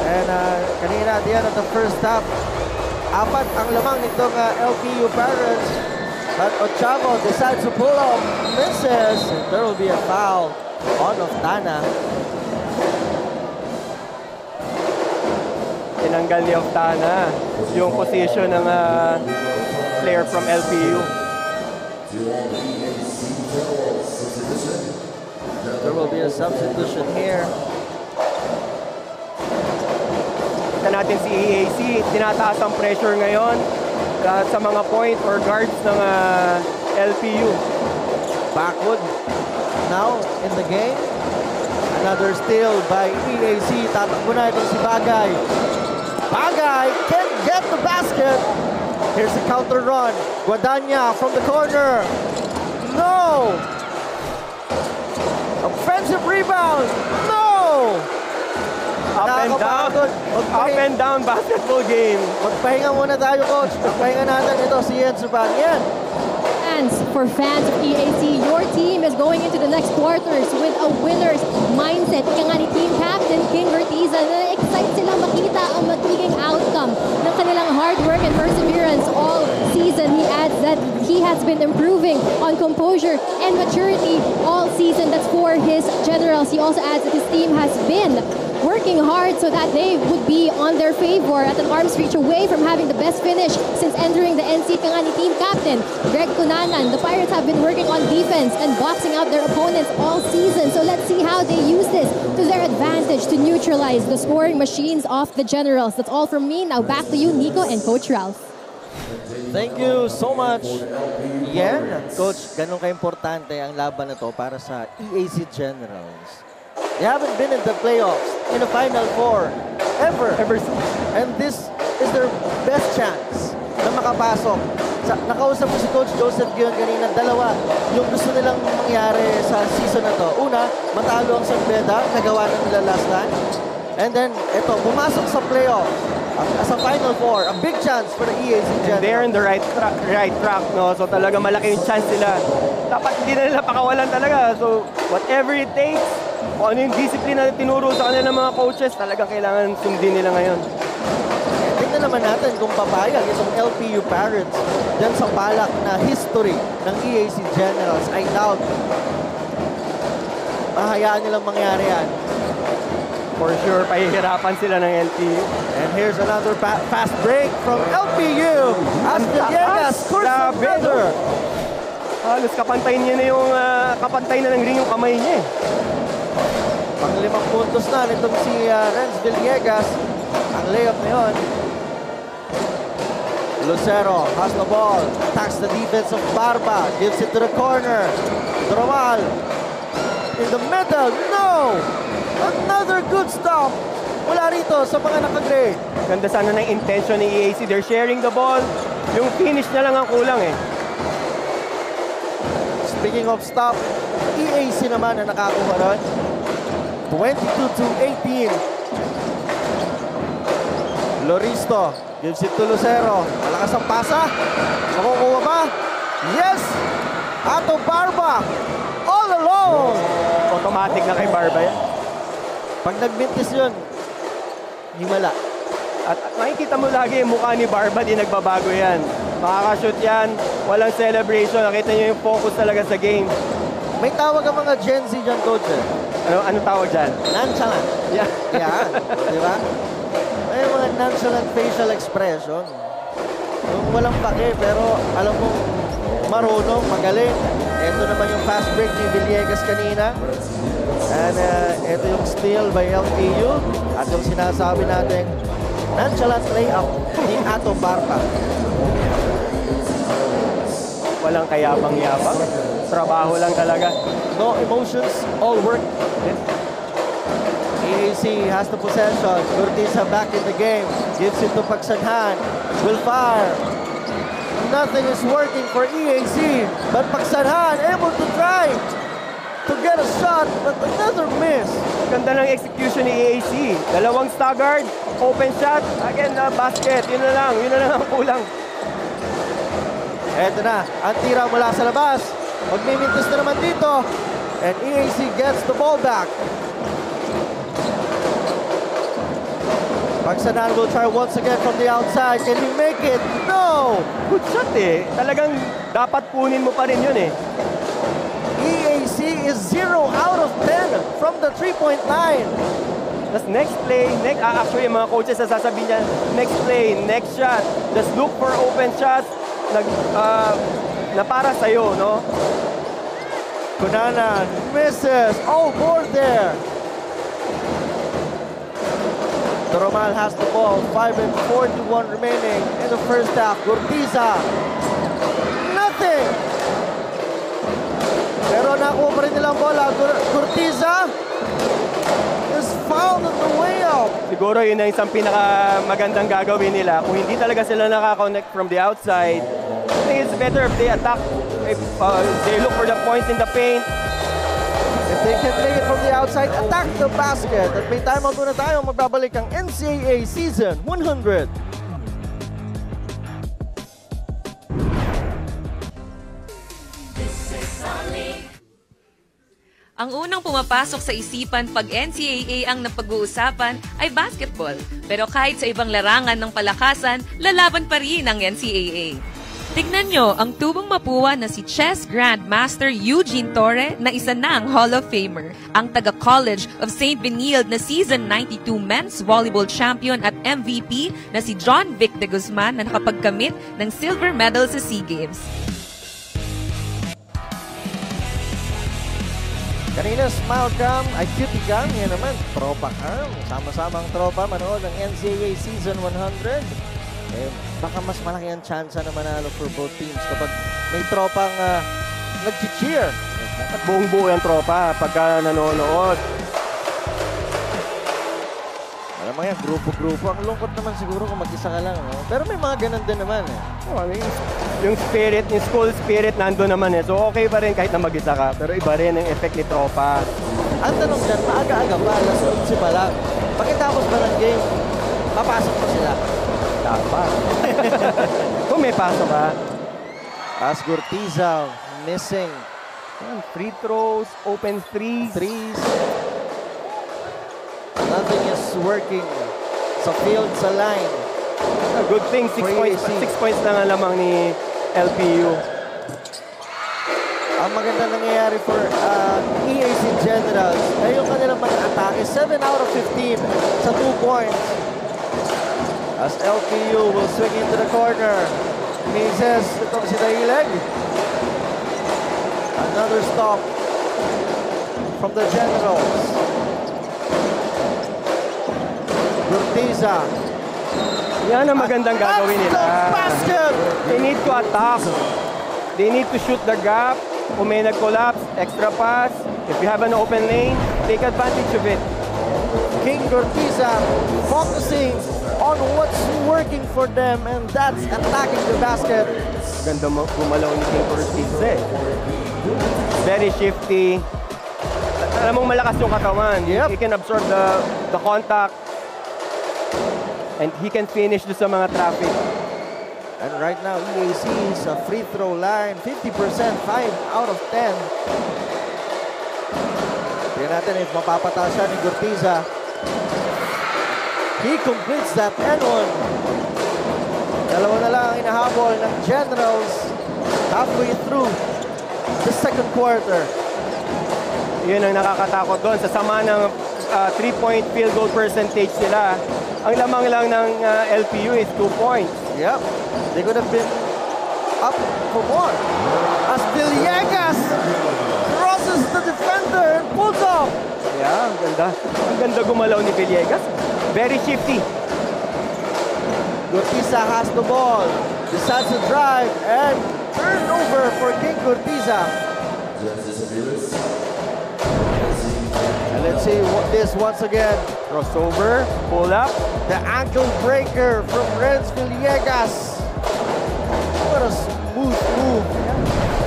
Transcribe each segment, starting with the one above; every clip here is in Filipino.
And kanina, at the end of the first half, 4 ang lamang nitong LPU Pirates. But Ochavo decides to pull off, misses. And there will be a foul on Oftana. Tinanggal ni Oftana yung position ng player from LPU. There will be a substitution here. Kita natin si EAC, tinataas ang pressure ngayon sa mga point or guards ng LPU. Backwood now in the game. Another steal by EAC. Tatakbo na itong si Bagay. Bagay can't get the basket. Here's a counter run. Guadagna from the corner. No! Offensive rebound. No! Up and down basketball game. Magpahinga muna tayo, coach. Magpahinga natin ito si Yen Suban. Yan. For fans of EAC, your team is going into the next quarters with a winner's mindset. Ika nga ni team captain King Ortiza, na-excite silang makita ang magiging outcome ng kanilang hard work and perseverance all season. He adds that he has been improving on composure and maturity all season. That's for his generals. He also adds that his team has been working hard so that they would be on their favor at an arm's reach away from having the best finish since entering the NC. Kangani team captain Greg Cunanan. The Pirates have been working on defense and boxing out their opponents all season. So let's see how they use this to their advantage to neutralize the scoring machines of the Generals. That's all from me. Now back to you, Nico and Coach Ralph. Thank you so much, Yen. Coach, ganun ka-importante ang laban na to para sa EAC Generals. They haven't been in the playoffs, in the Final Four, ever. And this is their best chance na makapasok. Nakausap ko si Coach Joseph Gion kanina, dalawa yung gusto nilang mangyari sa season na to. Una, matalo ang San Beda, nagawa na nila last time. And then, ito, pumasok sa playoffs as a Final Four, a big chance for the EAC Generals. They're in the right track, no? So talaga malaki yung chance nila. Dapat hindi na nila pakawalan talaga. So whatever it takes, kung ano yung discipline na tinuro sa kanila ng mga coaches, talagang kailangan sundin nila ngayon. Tingnan naman natin kung papayag itong LPU Pirates dyan sa balak na history ng EAC Generals. I doubt mahayaan nilang mangyari yan. For sure, pahihirapan sila ng LPU. And here's another fast break from LPU. As Villegas scores another. Halos kapantay niya na yung kapantay na ng ring yung kamay niya. Pang-5 puntos na nitong si Renz Villegas. Ang layup na yun. Lucero has the ball. Attacks the defense of Barba. Gives it to the corner. Dromal. In the middle. No! Another good stop. Mula rito sa mga naka-gray. Ganda sana ng intention ni EAC. They're sharing the ball. Yung finish na lang ang kulang eh. Speaking of stop, EAC naman na nakakuha ron. 22-18. Loristo gives it to Lucero. Malakas ang pasa. Makukuha ba? Yes! Ato Barba. All alone. Automatic na kay Barba yan. Pag nagmintis yun, himala. At makikita mo lagi yung mukha ni Barba, di nagbabago yan. Makakashoot yan, walang celebration. Nakita niyo yung focus talaga sa game. May tawag ang mga Gen Z dyan, coach. Anong tawag dyan? Nonchalant. Yeah. Yan. Di ba? May mga nonchalant facial expression. Yung walang pake, pero alam mo, marunong, magaling. Ito naman yung fast break ni Villegas kanina. And ito yung steal by LPU. At yung sinasabi natin, nonchalant layup ni Ato Barba. Walang kayabang-yabang. Trabaho lang talaga. No emotions, all work. EAC has the possession. Urtiza back in the game. Gives it to Pagsanhan. Will fire. Nothing is working for EAC. But Pagsanhan able to try to get a shot, but another miss. Ganda ng execution ni EAC. Dalawang staggered, open shot, again basket. Yun na lang ang kulang. Eto na, ang tira mula sa labas. Magmimintis na naman dito. And EAC gets the ball back. Pagsanan will try once again from the outside. Can he make it? No! Good shot eh. Talagang dapat punin mo pa rin yun eh. EAC is 0 out of 10 from the 3-point line. Tapos next play, actually yung mga coaches na sasabihin niya, next play, next shot, just look for open shots na para sa'yo, no? Cunanan misses. Oh, board there. Toromal has the ball. 5:41 remaining in the first half. Gurtiza. Nothing. Pero nakuha pa rin nilang bola. Gurtiza is fouled on the way out. Siguro yun na isang pinakamagandang gagawin nila. Kung hindi talaga sila nakakonect from the outside, I think it's better if they attack, if they look for the points in the paint. If they can make it from the outside, attack the basket. At may timeout muna tayo. Magbabalik ang NCAA Season 100. Ang unang pumapasok sa isipan pag NCAA ang napag-uusapan ay basketball. Pero kahit sa ibang larangan ng palakasan, lalaban pa rin ang NCAA. Tignan nyo ang tubong mapuwa na si Chess Grandmaster Eugene Torre na isa na ang Hall of Famer. Ang taga-College of St. Benilde na Season 92 Men's Volleyball Champion at MVP na si John Vic de Guzman na nakapagkamit ng silver medal sa SEA Games. Kanina, Smile Cam, ay Cutie Cam, yan naman, Tropa Cam. Sama-samang tropa, manood ng NCAA Season 100. Eh, baka mas malaki ang chance na manalo for both teams kapag may tropang nag-cheer. At buong-buo yung tropa pagka nanonood. Alam mo yan, grupo-grupo. Ang lungkot naman siguro kung mag-isa ka lang. No? Pero may mga ganun din naman eh. Yung spirit, yung school spirit nandun naman eh. So okay pa rin kahit na mag-isa ka. Pero iba rin ang effect ni tropa. Ang tanong dyan, maaga-aga pa, alas 11 pa lang. Pagkatapos ba ng game, papasok pa sila. Dapat. Kung may pasok ka. As Gurtiza, missing. Free throws, open threes. Nothing is working sa field, sa line. A good thing, 6 points lang ang lamang ni LPU. Ang maganda nangyayari for EAC Generals ay yung kanilang mga atake. 7 out of 15 sa 2 points. As LPU will swing into the corner. Mises, itong si Daileg. Another stop from the Generals. Gurtiza. Yan ang magandang gagawin nila. Basket! They need to attack. They need to shoot the gap. Kung may nag-collapse, extra pass. If you have an open lane, take advantage of it. King Gurtiza focusing on what's working for them, and that's attacking the basket. Ganda mo gumalaw ni King Gurtiza eh. Very shifty. Alam mong malakas yung katawan. Yep. He can absorb the contact. And he can finish doon sa mga traffic. And right now, EAC is a free throw line. 50%, 5 out of 10. Tignan natin if mapapataas siya ni Gurtiza. He completes that and one. Dalawa na lang ang inahabol ng Generals halfway through the second quarter. Yun ang nakakatakot doon. Sa sama ng 3-point field goal percentage nila, ang lamang lang ng LPU is 2 points. Yep. They could have been up for more. As Villegas crosses the defender and pulls off. Yeah, ang ganda. Ang ganda gumalaw ni Villegas. Very shifty. Gurtiza has the ball. Decides to drive and turnover for King Gurtiza. And let's see this once again. Crossover, pull up. The ankle breaker from Renz Villegas. What a smooth move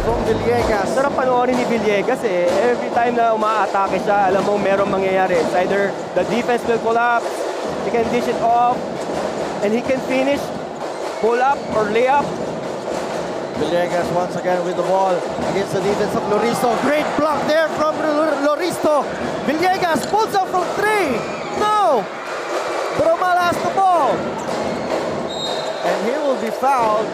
from Villegas. Sarap panoorin ni Villegas eh. Every time na umaatake siya, alam mo merong mangyayari. It's either the defense will collapse, he can dish it off, and he can finish, pull up or lay up. Villegas once again with the ball against the defense of Loristo. Great block there from Loristo. Villegas pulls up from 3. No! Bromal has the And he will be fouled.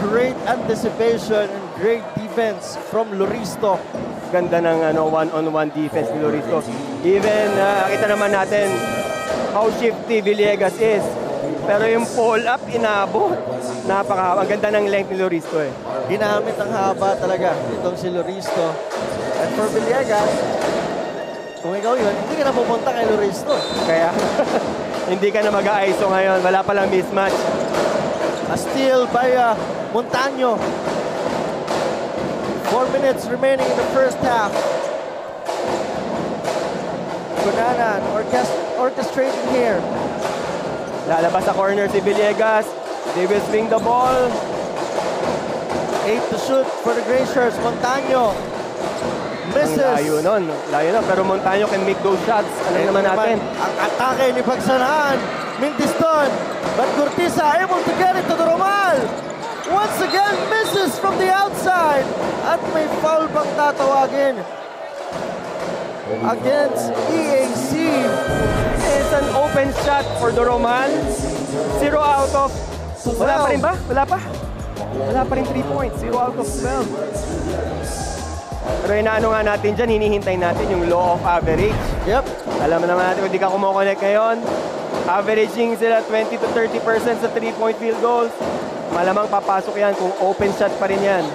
Great anticipation and great defense from Loristo. Ganda ng one-on-one defense ni Loristo. Even kita naman natin how shifty Villegas is. Pero yung pull-up, inabot. Ang ganda ng length ni Loristo eh. Ginamit ang haba talaga itong si Loristo. And for Villegas, kung ikaw yun, hindi ka na pupunta kay Loristo. Kaya hindi ka na mag-ISO ngayon. Wala palang mismatch. A steal by Montaño. 4 minutes remaining in the first half. Cunanan orchestrating here. Lalabas sa corner si Villegas. They will swing the ball. 8 to shoot for the Gray Shirts. Montaño misses. Layo nun. Pero Montaño can make those shots. Alam naman natin. Ang atake ni Pagsanahan. Mintiston. But Gurtiza able to get it to the Romal. Once again, misses from the outside. At may foul pang tatawagin against EAC. It's an open shot for the Romal. 0 out of... Wala pa rin ba? Wala pa? Wala pa rin 3 points. 0 out of 12. Pero inaano nga natin dyan, hinihintay natin yung law of average. Yep. Alam naman natin kung di ka kumokonek ngayon, averaging sila 20 to 30% sa 3-point field goals. Malamang papasok yan kung open shot pa rin yan.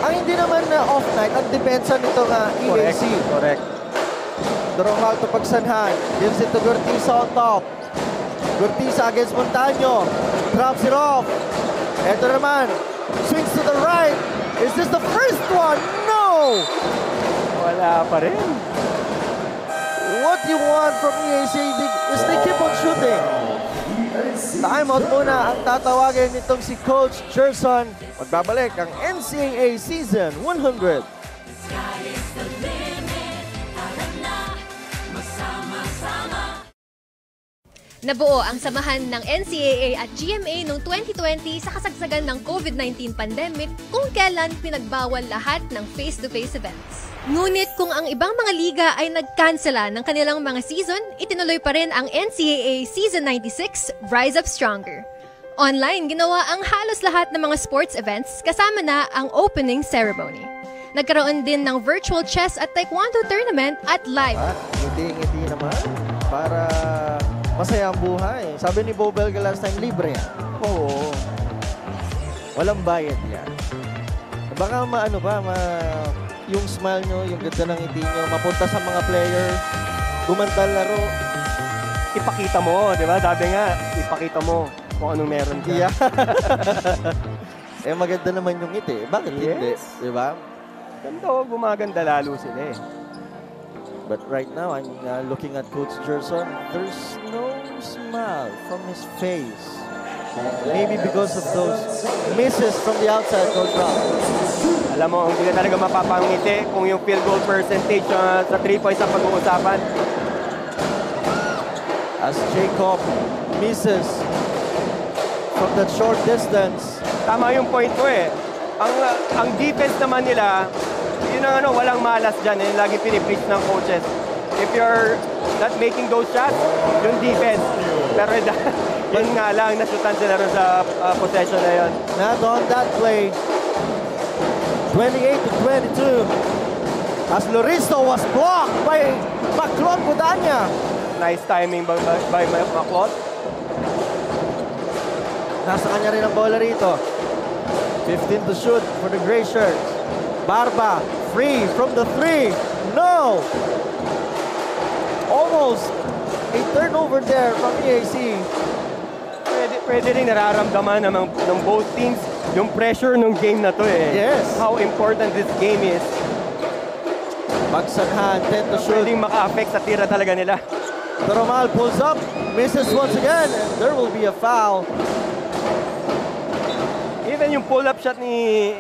Ang hindi naman na off night, ang depensa nito nga EAC. Correct. Doromal to Pagsanhan. Gives it to Gurtiza on top. Gurtiza against Montaño. Drops it off. Ito naman. Swings to the right. Is this the first one? No! Wala pa rin. What you want from EAC is they keep on shooting. Timeout muna ang tatawagin nitong si Coach Gerson. Magbabalik ang NCAA Season 100. Nabuo ang samahan ng NCAA at GMA noong 2020 sa kasagsagan ng COVID-19 pandemic kung kailan pinagbawal lahat ng face-to-face events. Ngunit kung ang ibang mga liga ay nagkansela ng kanilang mga season, itinuloy pa rin ang NCAA Season 96 Rise Up Stronger. Online, ginawa ang halos lahat ng mga sports events kasama na ang opening ceremony. Nagkaroon din ng virtual chess at taekwondo tournament at live. At ngiti-ngiti naman para masaya ang buhay. Sabi ni Bo Belga last time, libre yan. Oo. Walang bayad yan. Baka yung smile nyo, yung ganda ng ngiti nyo, mapunta sa mga player, gumanda laro. Ipakita mo, di ba? Sabi nga, ipakita mo kung anong meron ka. Yeah. Maganda naman yung ngiti. Bakit hindi? Di ba? Ganda, gumaganda lalo sila eh. But right now, I'm looking at Coach Gerson. There's no smile from his face. Maybe because of those misses from the outside, Coach Rob. Alam mo, hindi ka talaga mapapangiti kung yung field goal percentage sa 3 points ang pag-uusapan. As Jacob misses from that short distance. Tama yung point ko eh. Ang defense naman nila, yun ang walang malas dyan eh. Lagi pinipreach ng coaches. If you're not making those shots, yung defense. Pero yun nga lang, nasutan sila rin sa possession na yun. Not on that play. 28 to 22. As Loristo was blocked by Maclon Budanya. Nice timing by Maclon. Nasa kanya rin ang bola rito. 15 to shoot for the Gray Shirts. Barba, free from the 3. No! Almost a turnover there from EAC. Pwede rin nararamdaman ng both teams yung pressure ng game na to eh. Yes. How important this game is. Pagsanhan, 10 to shoot. Pwedeng maka-affect sa tira talaga nila. Doromal pulls up, misses once again, and there will be a foul. Even yung pull-up shot ni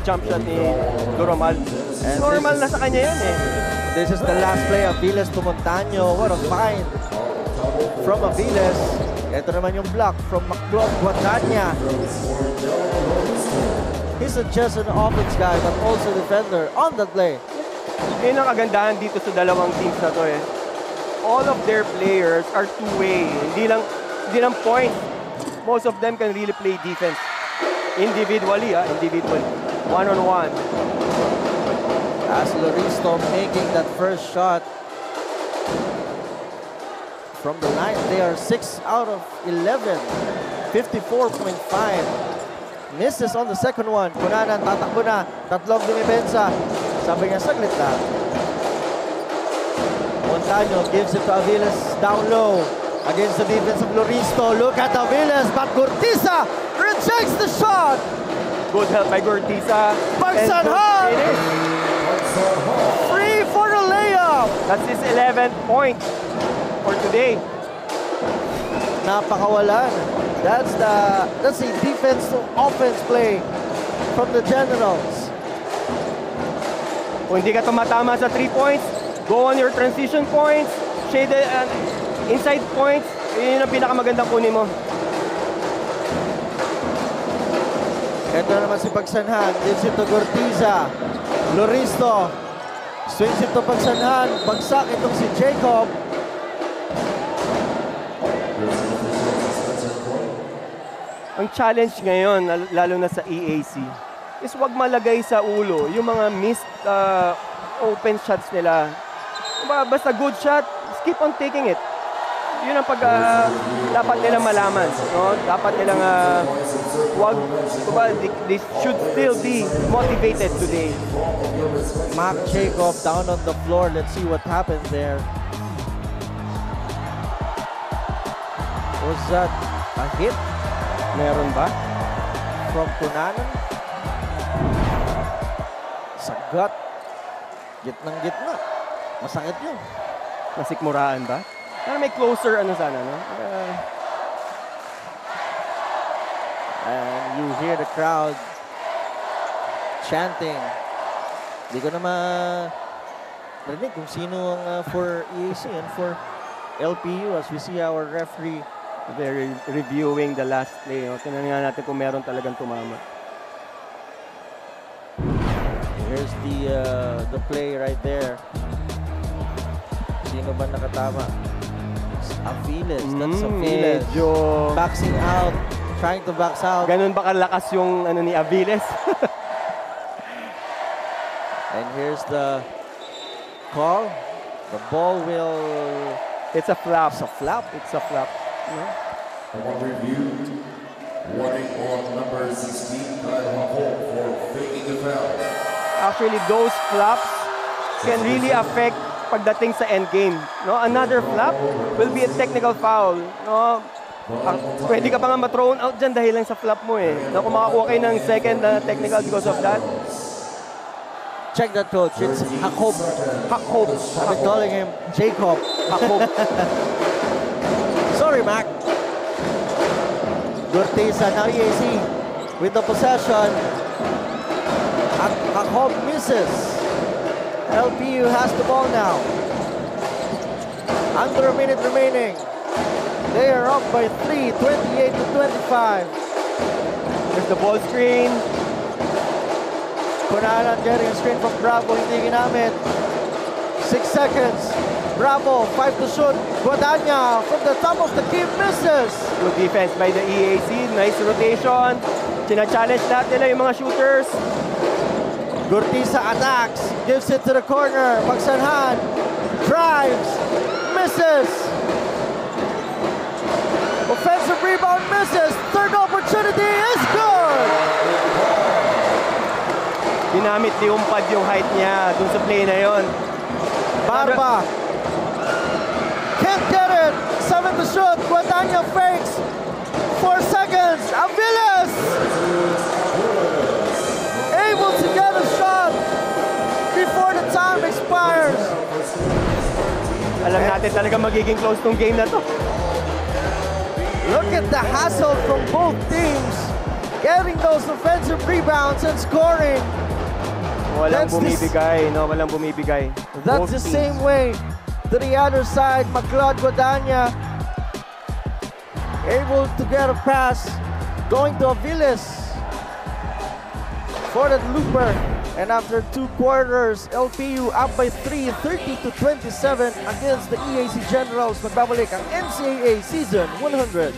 jump shot ni Doromal. Normal na sa kanya yan eh. This is the last play of Aviles to Montaño. What a find from Aviles. Ito naman yung block from Maclon Guadagna. He's not just an offense guy, but also defender on the play. Yun ang kagandahan dito sa dalawang teams na to eh. all of their players are two-way. Hindi lang point. Most of them can really play defense. Individually, individually. One-on-one. As Loristo making that first shot from the line, they are 6 out of 11. 54.5. Misses on the second one. Cunanan, tatakbo na. Tatlong dumipensa. Sabi niya, saglit lang. Montaño gives it to Aviles down low. Against the defense of Loristo. Look at Aviles, but Gortiza rejects the shot. Good help by Gortiza. Pagsanhan! Free for the layup. That's his 11th point for today. Napakawalan. That's a defense to offense play from the Generals. Kung hindi ka tumatama sa 3 points, go on your transition points, shaded inside points, yun ang pinakamagandang kunin mo. Ito na naman si Pagsanhan. Gives it to Gortiza. Loristo. Swings it to Pagsanhan. Bagsak itong si Jacob. Ang challenge ngayon, lalo na sa EAC, is wag malagay sa ulo yung mga missed open shots nila. Basta good shot, just keep on taking it. Yun ang dapat nilang malaman. No? Dapat nilang they should still be motivated today. Mark Jacob down on the floor. Let's see what happens there. Was that a hit? Meron ba? From Cunanan? Sagat. Gitnang-gitna. Masakit yun. Nasikmuraan ba? Sana may closer sana, no? And you hear the crowd chanting. Di ko na marinig kung sino ang for EAC and for LPU as we see our referee. They're reviewing the last play. No? Tingnan nga natin kung meron talagang tumama. Here's the play right there. Sino ba nakatama? Aviles. That's Aviles. Medyo Boxing out. Trying to box out. ganun ba kalakas yung ni Aviles? And here's the call. The ball will... It's a flap. It's a flap. It's a flap. No? Reviewed. Warning on number 16, Kyle Holt for faking the foul. Actually, those flaps can really affect pagdating sa end game. No, another flap will be a technical foul. No, pwede ka pa nga ma-thrown out dyan dahil lang sa flap mo eh. No, kung makakuha kayo ng second technical because of that. Check that, coach. It's Jacob. Jacob. I've been calling him Jacob. Jacob. Sorry, Mac. Gortiza now EAC with the possession. Jacob misses. LPU has the ball now. Under a minute remaining. They are up by 3, 28 to 25. There's the ball screen. Cunanan getting a screen from Bravo, hindi ginamit. 6 seconds. Bravo, 5 to shoot. Guadagna from the top of the key misses. Good defense by the EAC. Nice rotation. China-challenge lahat nila yung mga shooters. Gortiza attacks, gives it to the corner. Pagsanhan drives, misses. Offensive rebound misses. Third opportunity is good. Ginamit ni Umpad yung height niya dun sa play na yon. Barba can't get it. 7 to shoot. Guadagna fakes. 4 seconds. Aviles able to get a shot before the time expires. Alam natin talaga magiging close tong game na to. Look at the hassle from both teams. Getting those offensive rebounds and scoring. Walang bumibigay, no? Walang bumibigay. That's Both the teams. same way to the other side. Macleod Guadagna able to get a pass. Going to Aviles for the looper. And after 2 quarters, LPU up by 3, 30-27 against the EAC Generals. Magbabalik ang NCAA Season 100.